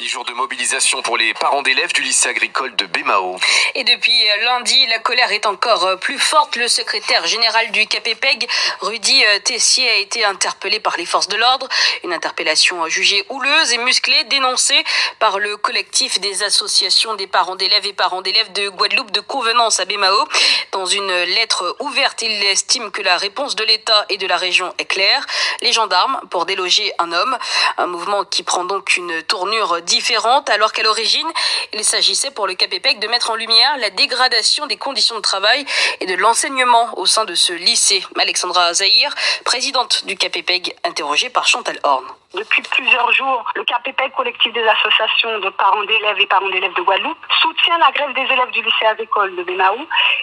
10 jours de mobilisation pour les parents d'élèves du lycée agricole de Bémao. Et depuis lundi, la colère est encore plus forte. Le secrétaire général du KPPEG, Rudy Tessier, a été interpellé par les forces de l'ordre. Une interpellation jugée houleuse et musclée, dénoncée par le collectif des associations des parents d'élèves et parents d'élèves de Guadeloupe de Convenance à Bémao. Dans une lettre ouverte, il estime que la réponse de l'État et de la région est claire. Les gendarmes pour déloger un homme. Un mouvement qui prend donc une tournure différente, alors qu'à l'origine, il s'agissait pour le KPPEG de mettre en lumière la dégradation des conditions de travail et de l'enseignement au sein de ce lycée. Alexandra Zahir, présidente du KPPEG, interrogée par Chantal Horn. Depuis plusieurs jours, le KPPEG, collectif des associations de parents d'élèves et parents d'élèves de Guadeloupe, soutient la grève des élèves du lycée agricole de Bémao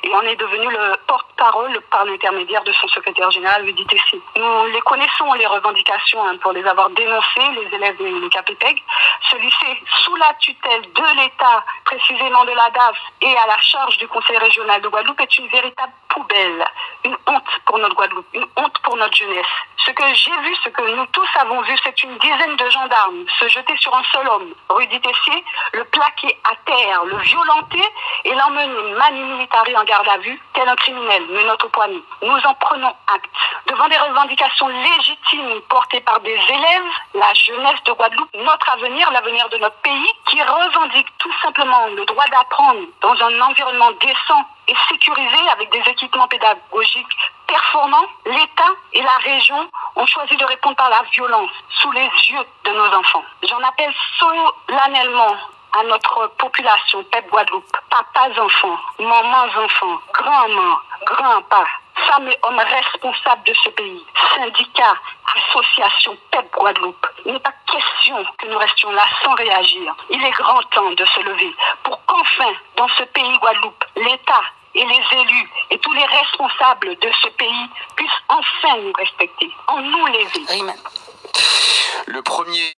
et en est devenu le porte-parole par l'intermédiaire de son secrétaire général, Rudy Tessier. Nous les connaissons, les revendications, pour les avoir dénoncées, les élèves du KPPEG. Ce lycée, sous la tutelle de l'État, précisément de la DAF et à la charge du Conseil régional de Guadeloupe, est une véritable poubelle, une honte pour notre Guadeloupe, une honte pour notre jeunesse. Ce que j'ai vu, ce que nous tous avons vu, c'est une dizaine de gendarmes se jeter sur un seul homme, Rudy Tessier, le plaquer à terre, le violenter et l'emmener manu militari en garde à vue, tel un criminel, menottes au poignet. Nous en prenons acte. Devant des revendications légitimes portées par des élèves, la jeunesse de Guadeloupe, notre avenir, l'avenir de notre pays, qui revendique tout simplement le droit d'apprendre dans un environnement décent et sécurisé avec des équipements pédagogiques performants, l'État et la région ont choisi de répondre par la violence sous les yeux de nos enfants. J'en appelle solennellement à notre population, peuple Guadeloupe, papas enfants, mamans enfants, grands-mères, grands-pas, femmes et hommes responsables de ce pays, syndicats, associations, peuple Guadeloupe. Il n'est pas question que nous restions là sans réagir. Il est grand temps de se lever pour qu'enfin, dans ce pays Guadeloupe, l'État et les élus et tous les responsables de ce pays puissent enfin nous respecter, en nous lever. Le premier